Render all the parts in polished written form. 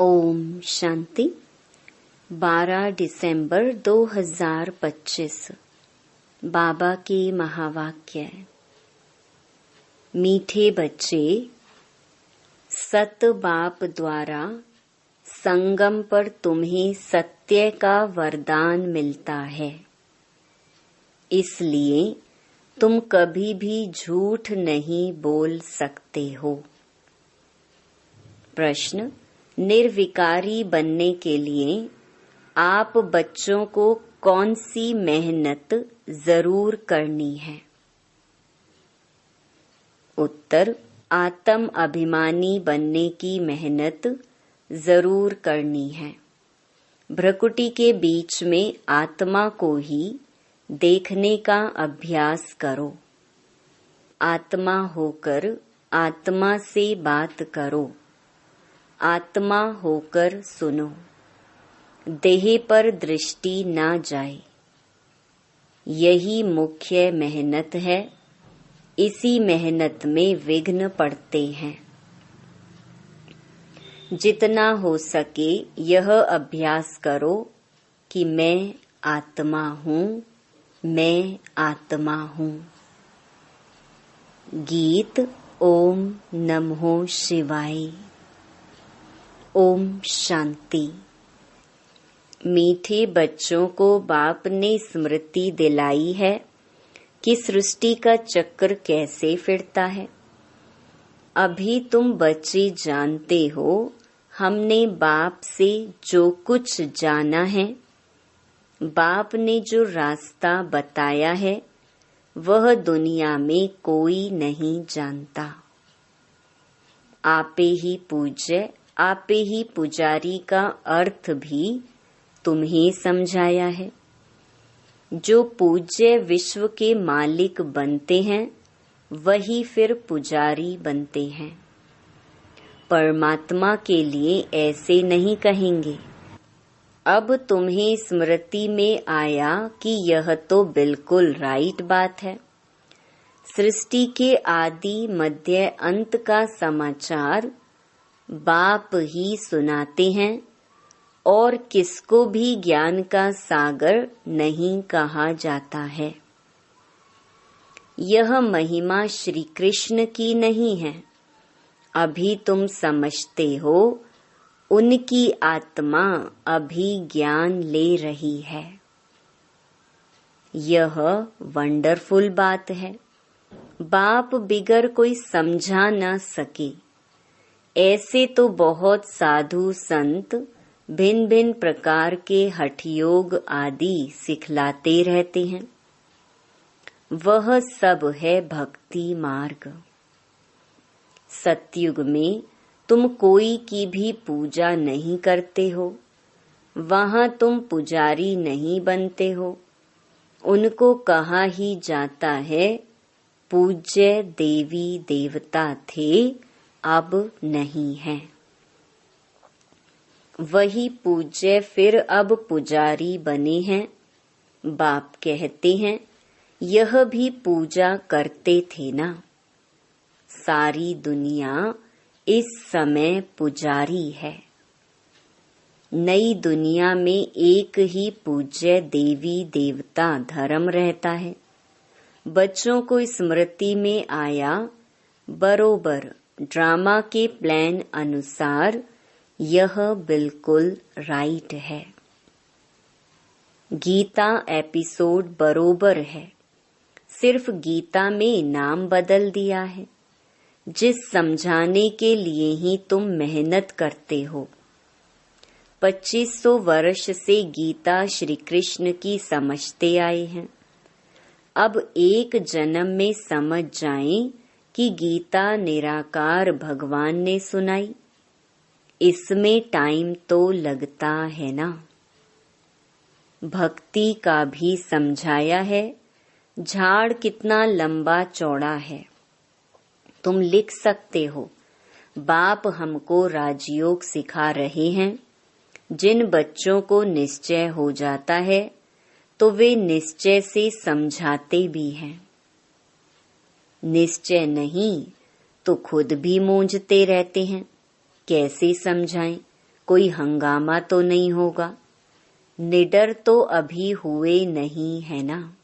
ओम शांति। 12 दिसंबर 2025 बाबा के महावाक्य। मीठे बच्चे, सत बाप द्वारा संगम पर तुम्हें सत्य का वरदान मिलता है, इसलिए तुम कभी भी झूठ नहीं बोल सकते हो। प्रश्न: निर्विकारी बनने के लिए आप बच्चों को कौन सी मेहनत जरूर करनी है? उत्तर: आत्म अभिमानी बनने की मेहनत जरूर करनी है। भ्रकुटी के बीच में आत्मा को ही देखने का अभ्यास करो। आत्मा होकर आत्मा से बात करो। आत्मा होकर सुनो। देह पर दृष्टि ना जाए। यही मुख्य मेहनत है। इसी मेहनत में विघ्न पड़ते हैं। जितना हो सके यह अभ्यास करो कि मैं आत्मा हूँ, मैं आत्मा हूँ। गीत। ओम नमो शिवाय। ओम शांति। मीठे बच्चों को बाप ने स्मृति दिलाई है कि सृष्टि का चक्र कैसे फिरता है। अभी तुम बच्चे जानते हो, हमने बाप से जो कुछ जाना है, बाप ने जो रास्ता बताया है, वह दुनिया में कोई नहीं जानता। आपे ही पूज्य, आपे ही पुजारी का अर्थ भी तुम्हें समझाया है। जो पूज्य विश्व के मालिक बनते हैं, वही फिर पुजारी बनते हैं। परमात्मा के लिए ऐसे नहीं कहेंगे। अब तुम्हें स्मृति में आया कि यह तो बिल्कुल राइट बात है। सृष्टि के आदि मध्य अंत का समाचार बाप ही सुनाते हैं और किसको भी ज्ञान का सागर नहीं कहा जाता है। यह महिमा श्री कृष्ण की नहीं है। अभी तुम समझते हो, उनकी आत्मा अभी ज्ञान ले रही है। यह वंडरफुल बात है। बाप बिगर कोई समझा न सके। ऐसे तो बहुत साधु संत भिन्न भिन्न प्रकार के हठयोग आदि सिखलाते रहते हैं। वह सब है भक्ति मार्ग। सतयुग में तुम कोई की भी पूजा नहीं करते हो। वहाँ तुम पुजारी नहीं बनते हो। उनको कहा ही जाता है, पूज्य देवी देवता थे, अब नहीं है। वही पूज्य फिर अब पुजारी बने हैं। बाप कहते हैं, यह भी पूजा करते थे ना। सारी दुनिया इस समय पुजारी है। नई दुनिया में एक ही पूज्य देवी देवता धर्म रहता है। बच्चों को स्मृति में आया, बरोबर ड्रामा के प्लान अनुसार यह बिल्कुल राइट है। गीता एपिसोड बरोबर है। सिर्फ गीता में नाम बदल दिया है। जिस समझाने के लिए ही तुम मेहनत करते हो। 2500 वर्ष से गीता श्री कृष्ण की समझते आए हैं। अब एक जन्म में समझ जाएं कि गीता निराकार भगवान ने सुनाई। इसमें टाइम तो लगता है ना। भक्ति का भी समझाया है। झाड़ कितना लंबा चौड़ा है, तुम लिख सकते हो। बाप हमको राजयोग सिखा रहे हैं। जिन बच्चों को निश्चय हो जाता है, तो वे निश्चय से समझाते भी हैं। निश्चय नहीं तो खुद भी मूंझते रहते हैं। कैसे समझाएं? कोई हंगामा तो नहीं होगा। निडर तो अभी हुए नहीं है ना।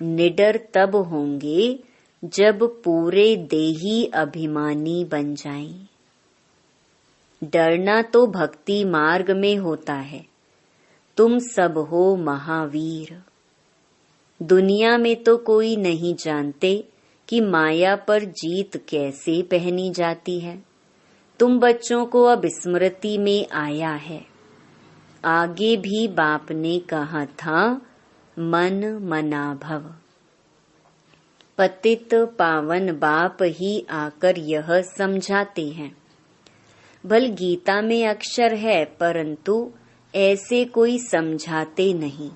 निडर तब होंगे जब पूरे देही अभिमानी बन जाएं। डरना तो भक्ति मार्ग में होता है। तुम सब हो महावीर। दुनिया में तो कोई नहीं जानते कि माया पर जीत कैसे पहनी जाती है। तुम बच्चों को अब स्मृति में आया है। आगे भी बाप ने कहा था, मन मना भव। पतित पावन बाप ही आकर यह समझाते हैं। भल गीता में अक्षर है, परंतु ऐसे कोई समझाते नहीं।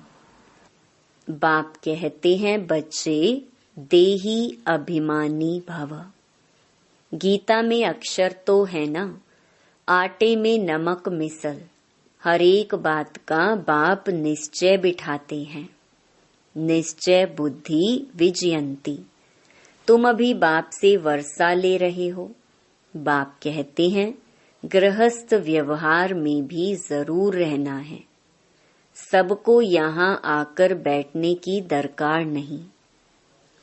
बाप कहते हैं, बच्चे देही अभिमानी भव। गीता में अक्षर तो है ना, आटे में नमक मिसल हर एक बात का बाप निश्चय बिठाते हैं। निश्चय बुद्धि विजयंती। तुम अभी बाप से वर्षा ले रहे हो। बाप कहते हैं, गृहस्थ व्यवहार में भी जरूर रहना है। सबको यहाँ आकर बैठने की दरकार नहीं।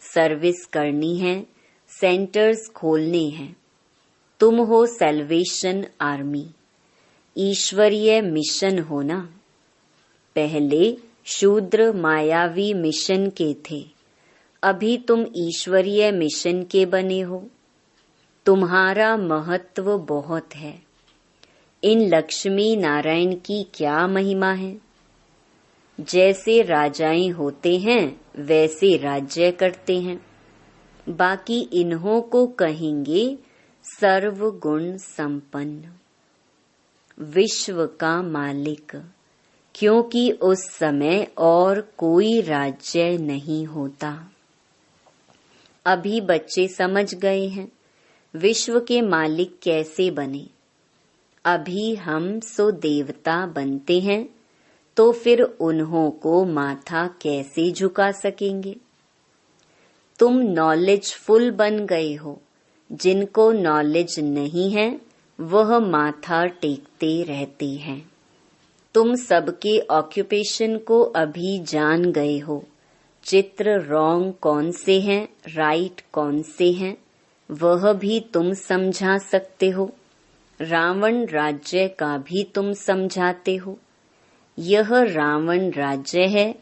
सर्विस करनी है, सेंटर्स खोलने हैं। तुम हो सैल्वेशन आर्मी। ईश्वरीय मिशन हो ना। पहले शूद्र मायावी मिशन के थे, अभी तुम ईश्वरीय मिशन के बने हो। तुम्हारा महत्व बहुत है। इन लक्ष्मी नारायण की क्या महिमा है। जैसे राजाएं होते हैं वैसे राज्य करते हैं। बाकी इन्हों को कहेंगे सर्वगुण संपन्न, विश्व का मालिक, क्योंकि उस समय और कोई राज्य नहीं होता। अभी बच्चे समझ गए हैं विश्व के मालिक कैसे बने। अभी हम सो देवता बनते हैं, तो फिर उन्हों को माथा कैसे झुका सकेंगे। तुम नॉलेजफुल बन गए हो। जिनको नॉलेज नहीं है वह माथा टेकते रहते हैं। तुम सबके ऑक्यूपेशन को अभी जान गए हो। चित्र रॉन्ग कौन से हैं, राइट कौन से हैं, वह भी तुम समझा सकते हो। रावण राज्य का भी तुम समझाते हो। यह रावण राज्य है,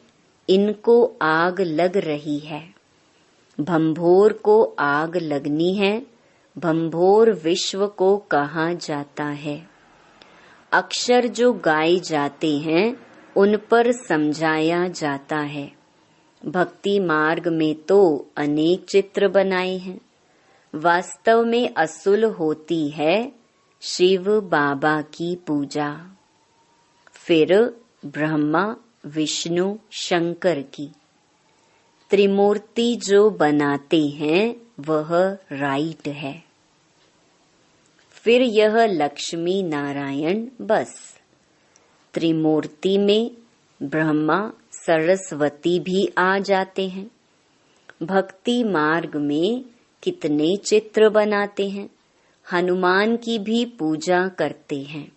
इनको आग लग रही है। भंभोर को आग लगनी है। भंभोर विश्व को कहा जाता है। अक्षर जो गाए जाते हैं उन पर समझाया जाता है। भक्ति मार्ग में तो अनेक चित्र बनाए हैं। वास्तव में असुल होती है शिव बाबा की पूजा, फिर ब्रह्मा विष्णु शंकर की। त्रिमूर्ति जो बनाते हैं वह राइट है। फिर यह लक्ष्मी नारायण बस। त्रिमूर्ति में ब्रह्मा सरस्वती भी आ जाते हैं। भक्ति मार्ग में कितने चित्र बनाते हैं। हनुमान की भी पूजा करते हैं।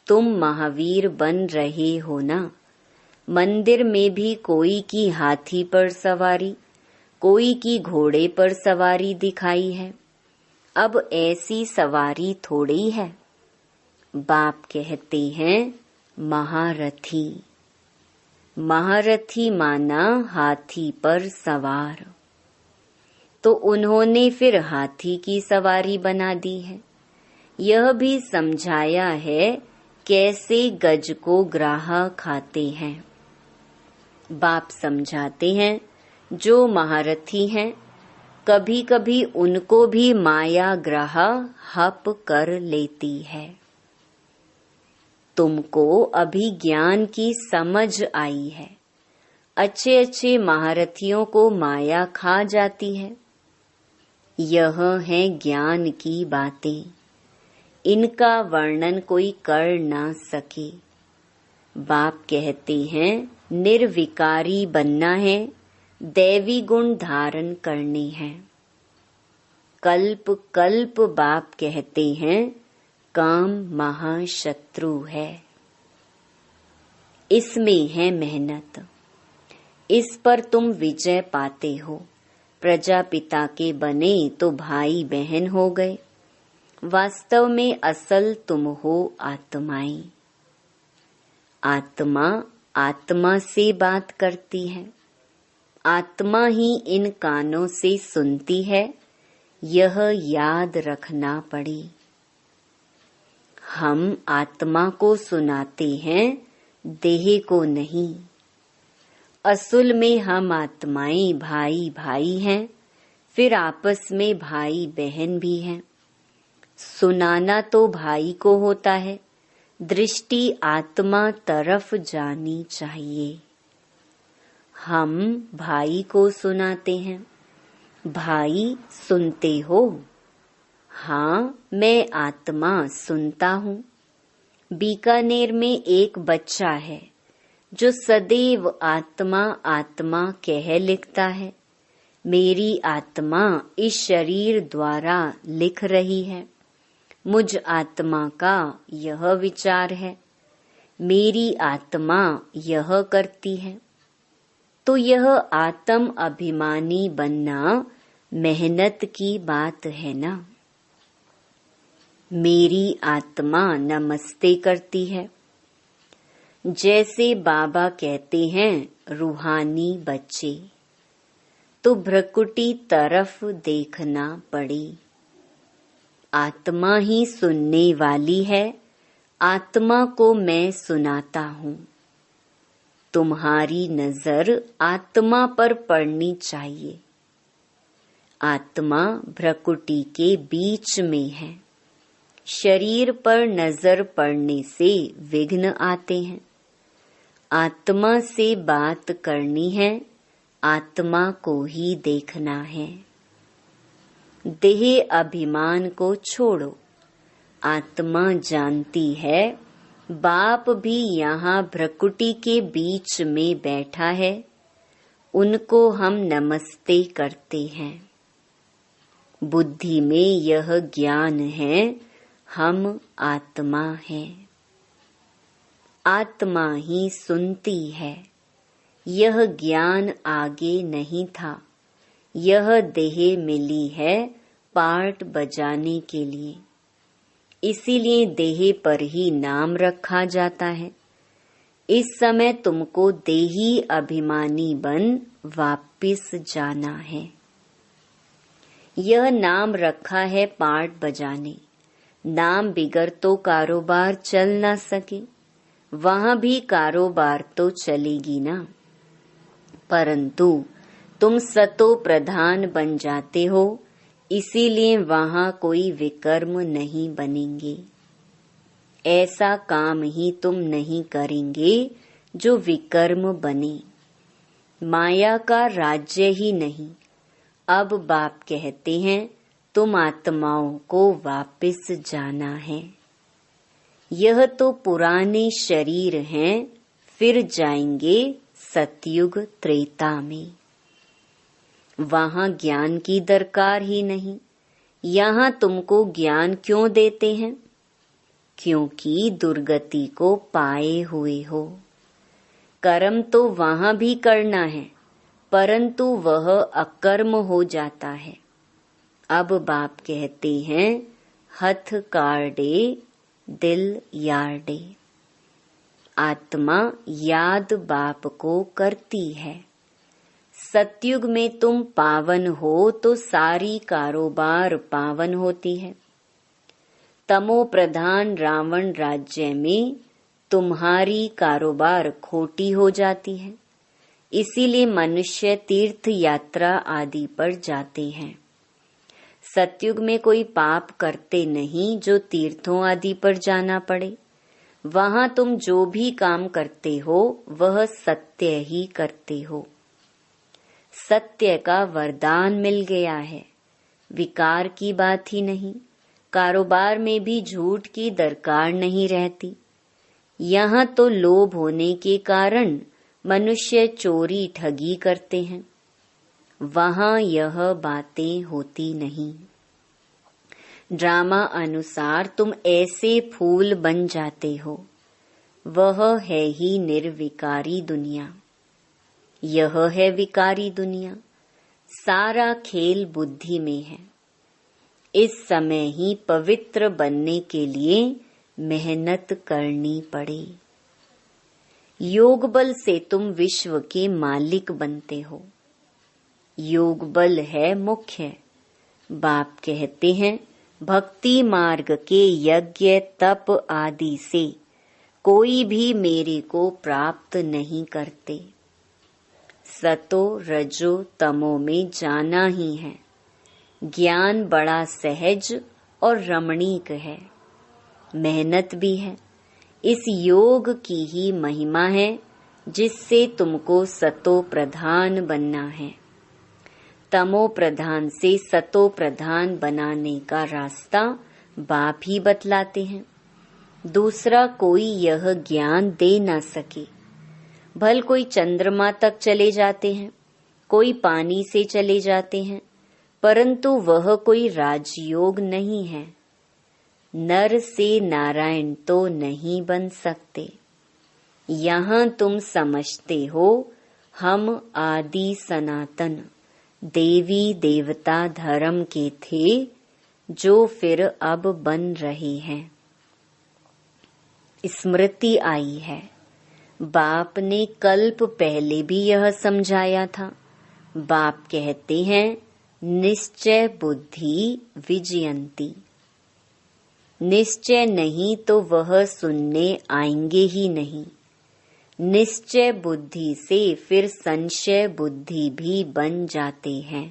तुम महावीर बन रहे हो ना। मंदिर में भी कोई की हाथी पर सवारी, कोई की घोड़े पर सवारी दिखाई है। अब ऐसी सवारी थोड़ी है। बाप कहते हैं महारथी। महारथी माना हाथी पर सवार। तो उन्होंने फिर हाथी की सवारी बना दी है। यह भी समझाया है कैसे गज को ग्राह खाते हैं। बाप समझाते हैं जो महारथी हैं, कभी कभी उनको भी माया ग्रह हप कर लेती है। तुमको अभी ज्ञान की समझ आई है। अच्छे अच्छे महारथियों को माया खा जाती है। यह है ज्ञान की बातें। इनका वर्णन कोई कर ना सके। बाप कहते हैं निर्विकारी बनना है, दैवी गुण धारण करने हैं। कल्प कल्प बाप कहते हैं काम महाशत्रु है। इसमें है मेहनत, इस पर तुम विजय पाते हो। प्रजापिता के बने तो भाई बहन हो गए। वास्तव में असल तुम हो आत्माएं। आत्मा आत्मा से बात करती है, आत्मा ही इन कानों से सुनती है। यह याद रखना पड़े। हम आत्मा को सुनाते हैं, देह को नहीं। असल में हम आत्माएं भाई भाई हैं, फिर आपस में भाई बहन भी हैं। सुनाना तो भाई को होता है, दृष्टि आत्मा तरफ जानी चाहिए। हम भाई को सुनाते हैं। भाई सुनते हो? हाँ, मैं आत्मा सुनता हूँ। बीकानेर में एक बच्चा है जो सदैव आत्मा आत्मा कह लिखता है। मेरी आत्मा इस शरीर द्वारा लिख रही है। मुझ आत्मा का यह विचार है, मेरी आत्मा यह करती है। तो यह आत्म अभिमानी बनना मेहनत की बात है ना। मेरी आत्मा नमस्ते करती है। जैसे बाबा कहते हैं रूहानी बच्चे, तो भ्रकुटी तरफ देखना पड़े। आत्मा ही सुनने वाली है, आत्मा को मैं सुनाता हूँ। तुम्हारी नजर आत्मा पर पड़नी चाहिए। आत्मा भ्रकुटी के बीच में है। शरीर पर नजर पड़ने से विघ्न आते हैं। आत्मा से बात करनी है, आत्मा को ही देखना है। देह अभिमान को छोड़ो। आत्मा जानती है बाप भी यहाँ भ्रकुटी के बीच में बैठा है। उनको हम नमस्ते करते हैं। बुद्धि में यह ज्ञान है, हम आत्मा हैं। आत्मा ही सुनती है। यह ज्ञान आगे नहीं था। यह देह मिली है पार्ट बजाने के लिए। इसीलिए देह पर ही नाम रखा जाता है। इस समय तुमको देही अभिमानी बन वापिस जाना है। यह नाम रखा है पार्ट बजाने। नाम बिगर तो कारोबार चल ना सके। वहां भी कारोबार तो चलेगी ना, परंतु तुम सतो प्रधान बन जाते हो, इसीलिए वहां कोई विकर्म नहीं बनेंगे। ऐसा काम ही तुम नहीं करेंगे जो विकर्म बने। माया का राज्य ही नहीं। अब बाप कहते हैं तुम आत्माओं को वापिस जाना है। यह तो पुराने शरीर हैं, फिर जाएंगे सतयुग त्रेता में। वहां ज्ञान की दरकार ही नहीं। यहाँ तुमको ज्ञान क्यों देते हैं? क्योंकि दुर्गति को पाए हुए हो। कर्म तो वहां भी करना है, परंतु वह अकर्म हो जाता है। अब बाप कहते हैं हथ काढ़े दिल यार्डे। आत्मा याद बाप को करती है। सतयुग में तुम पावन हो तो सारी कारोबार पावन होती है। तमो प्रधान रावण राज्य में तुम्हारी कारोबार खोटी हो जाती है। इसीलिए मनुष्य तीर्थ यात्रा आदि पर जाते हैं। सतयुग में कोई पाप करते नहीं जो तीर्थों आदि पर जाना पड़े। वहां तुम जो भी काम करते हो वह सत्य ही करते हो। सत्य का वरदान मिल गया है, विकार की बात ही नहीं। कारोबार में भी झूठ की दरकार नहीं रहती। यहाँ तो लोभ होने के कारण मनुष्य चोरी ठगी करते हैं। वहां यह बातें होती नहीं। ड्रामा अनुसार तुम ऐसे फूल बन जाते हो। वह है ही निर्विकारी दुनिया। यह है विकारी दुनिया। सारा खेल बुद्धि में है। इस समय ही पवित्र बनने के लिए मेहनत करनी पड़े। योग बल से तुम विश्व के मालिक बनते हो। योग बल है मुख्य। बाप कहते हैं, भक्ति मार्ग के यज्ञ तप आदि से कोई भी मेरे को प्राप्त नहीं करते। सतो रजो तमो में जाना ही है। ज्ञान बड़ा सहज और रमणीक है। मेहनत भी है। इस योग की ही महिमा है जिससे तुमको सतो प्रधान बनना है। तमो प्रधान से सतो प्रधान बनाने का रास्ता बाप ही बतलाते हैं। दूसरा कोई यह ज्ञान दे ना सके। भल कोई चंद्रमा तक चले जाते हैं, कोई पानी से चले जाते हैं, परंतु वह कोई राजयोग नहीं है। नर से नारायण तो नहीं बन सकते। यहाँ तुम समझते हो हम आदि सनातन देवी देवता धर्म के थे जो फिर अब बन रहे हैं। स्मृति आई है। बाप ने कल्प पहले भी यह समझाया था। बाप कहते हैं, निश्चय बुद्धि विजयंती। निश्चय नहीं तो वह सुनने आएंगे ही नहीं। निश्चय बुद्धि से फिर संशय बुद्धि भी बन जाते हैं।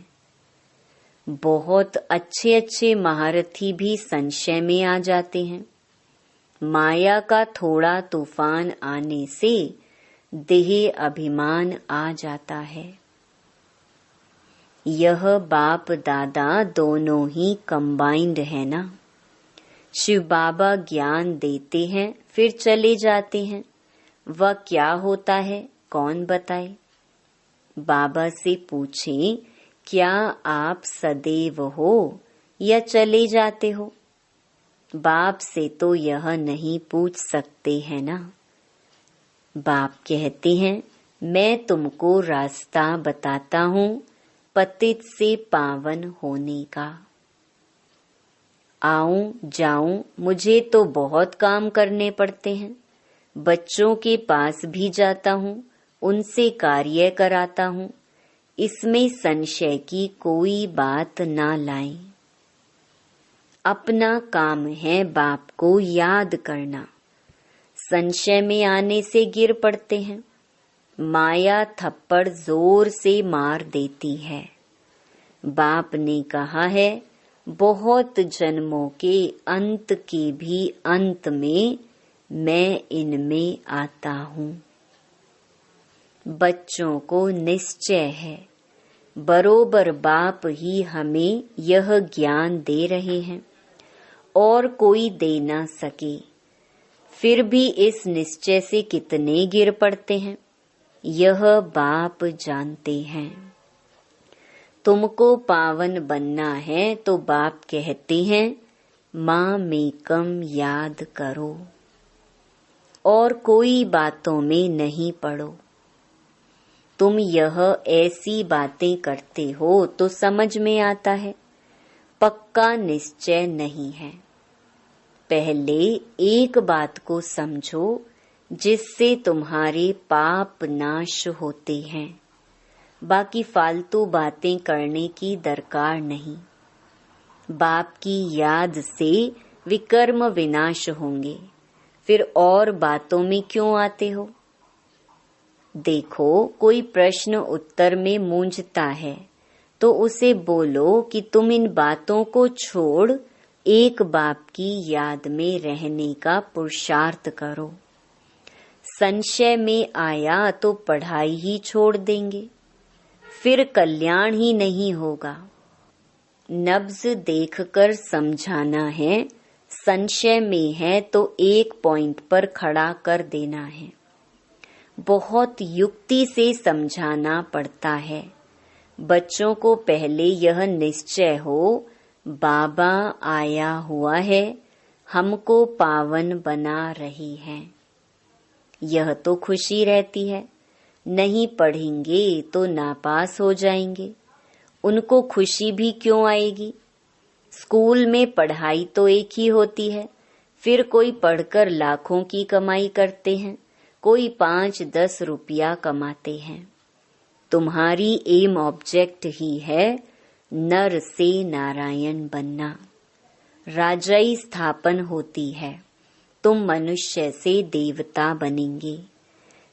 बहुत अच्छे अच्छे महारथी भी संशय में आ जाते हैं। माया का थोड़ा तूफान आने से देह अभिमान आ जाता है। यह बाप दादा दोनों ही कंबाइंड है ना। शिव बाबा ज्ञान देते हैं फिर चले जाते हैं। वह क्या होता है कौन बताए। बाबा से पूछें, क्या आप सदैव हो या चले जाते हो। बाप से तो यह नहीं पूछ सकते हैं ना। बाप कहते हैं, मैं तुमको रास्ता बताता हूँ पतित से पावन होने का। आऊं जाऊं मुझे तो बहुत काम करने पड़ते हैं। बच्चों के पास भी जाता हूँ, उनसे कार्य कराता हूँ। इसमें संशय की कोई बात ना लाएं। अपना काम है बाप को याद करना। संशय में आने से गिर पड़ते हैं। माया थप्पड़ जोर से मार देती है। बाप ने कहा है, बहुत जन्मों के अंत के भी अंत में मैं इनमें आता हूँ। बच्चों को निश्चय है, बरोबर बाप ही हमें यह ज्ञान दे रहे हैं और कोई दे ना सके। फिर भी इस निश्चय से कितने गिर पड़ते हैं, यह बाप जानते हैं। तुमको पावन बनना है तो बाप कहते हैं, माँ मेकम याद करो और कोई बातों में नहीं पड़ो। तुम यह ऐसी बातें करते हो तो समझ में आता है, पक्का निश्चय नहीं है। पहले एक बात को समझो जिससे तुम्हारे पाप नाश होते हैं। बाकी फालतू बातें करने की दरकार नहीं। बाप की याद से विकर्म विनाश होंगे। फिर और बातों में क्यों आते हो। देखो, कोई प्रश्न उत्तर में मूंझता है तो उसे बोलो कि तुम इन बातों को छोड़ एक बाप की याद में रहने का पुरुषार्थ करो। संशय में आया तो पढ़ाई ही छोड़ देंगे, फिर कल्याण ही नहीं होगा। नब्ज देखकर समझाना है। संशय में है तो एक पॉइंट पर खड़ा कर देना है। बहुत युक्ति से समझाना पड़ता है। बच्चों को पहले यह निश्चय हो बाबा आया हुआ है, हमको पावन बना रही हैं। यह तो खुशी रहती है। नहीं पढ़ेंगे तो नापास हो जाएंगे, उनको खुशी भी क्यों आएगी? स्कूल में पढ़ाई तो एक ही होती है, फिर कोई पढ़कर लाखों की कमाई करते हैं, कोई 5-10 रुपया कमाते हैं। तुम्हारी एम ऑब्जेक्ट ही है नर से नारायण बनना। राजाई स्थापन होती है, तुम मनुष्य से देवता बनेंगे।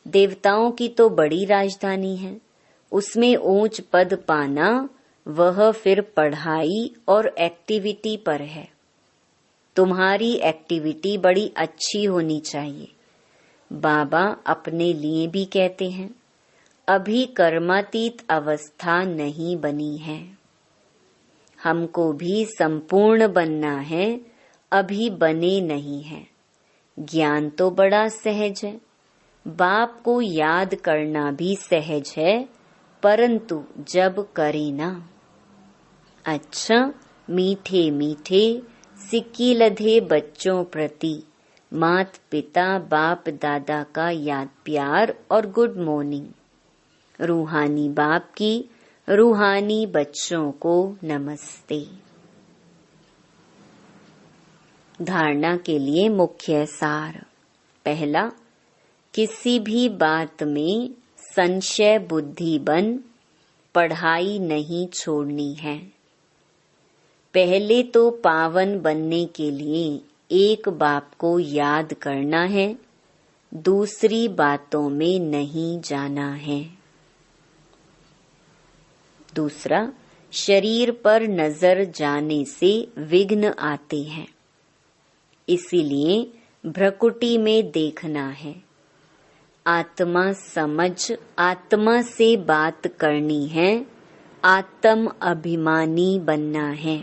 देवताओं की तो बड़ी राजधानी है, उसमें ऊंच पद पाना वह फिर पढ़ाई और एक्टिविटी पर है। तुम्हारी एक्टिविटी बड़ी अच्छी होनी चाहिए। बाबा अपने लिए भी कहते हैं, अभी कर्मातीत अवस्था नहीं बनी है। हमको भी संपूर्ण बनना है, अभी बने नहीं है। ज्ञान तो बड़ा सहज है, बाप को याद करना भी सहज है, परंतु जब करे ना। अच्छा, मीठे मीठे सिक्की लधे बच्चों प्रति मात पिता बाप दादा का याद प्यार और गुड मॉर्निंग। रूहानी बाप की रूहानी बच्चों को नमस्ते। धारणा के लिए मुख्य सार। पहला, किसी भी बात में संशय बुद्धि बन पढ़ाई नहीं छोड़नी है। पहले तो पावन बनने के लिए एक बाप को याद करना है, दूसरी बातों में नहीं जाना है। दूसरा, शरीर पर नजर जाने से विघ्न आते हैं, इसीलिए भ्रकुटी में देखना है। आत्मा समझ आत्मा से बात करनी है, आत्म अभिमानी बनना है,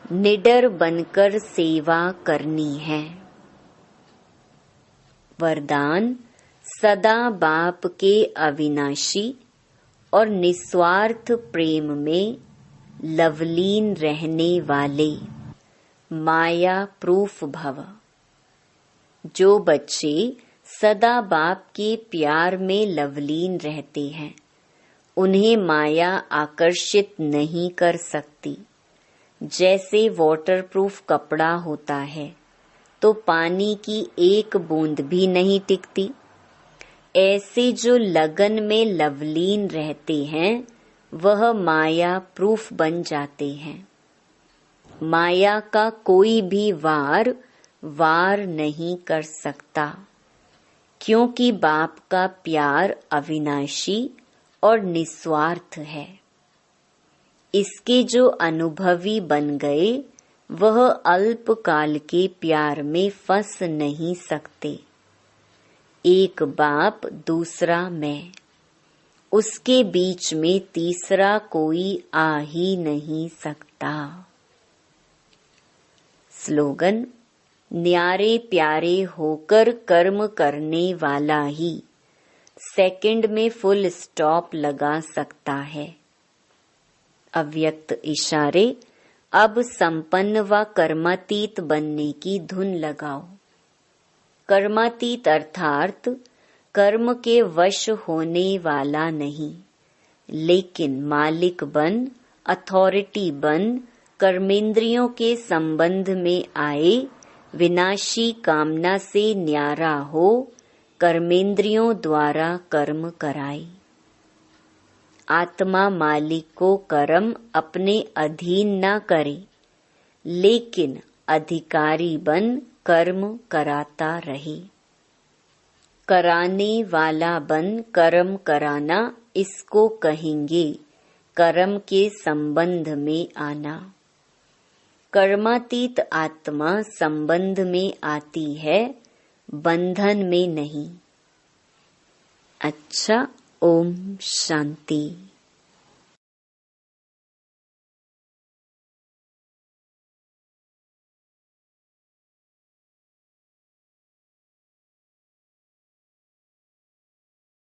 निडर बनकर सेवा करनी है। वरदान, सदा बाप के अविनाशी और निस्वार्थ प्रेम में लवलीन रहने वाले माया प्रूफ भव। जो बच्चे सदा बाप के प्यार में लवलीन रहते हैं, उन्हें माया आकर्षित नहीं कर सकती। जैसे वाटरप्रूफ कपड़ा होता है तो पानी की एक बूंद भी नहीं टिकती, ऐसे जो लगन में लवलीन रहते हैं वह माया प्रूफ बन जाते हैं। माया का कोई भी वार नहीं कर सकता, क्योंकि बाप का प्यार अविनाशी और निस्वार्थ है। इसके जो अनुभवी बन गए वह अल्पकाल के प्यार में फंस नहीं सकते। एक बाप दूसरा मैं, उसके बीच में तीसरा कोई आ ही नहीं सकता। स्लोगन, न्यारे प्यारे होकर कर्म करने वाला ही सेकंड में फुल स्टॉप लगा सकता है। अव्यक्त इशारे, अब संपन्न व कर्मातीत बनने की धुन लगाओ। कर्मातीत अर्थात कर्म के वश होने वाला नहीं, लेकिन मालिक बन, अथॉरिटी बन, कर्मेंद्रियों के संबंध में आए, विनाशी कामना से न्यारा हो, कर्मेंद्रियों द्वारा कर्म कराए। आत्मा मालिक को कर्म अपने अधीन न करे, लेकिन अधिकारी बन कर्म कराता रहे। कराने वाला बन कर्म कराना, इसको कहेंगे कर्म के संबंध में आना। कर्मातीत आत्मा संबंध में आती है, बंधन में नहीं। अच्छा, ओम शांति।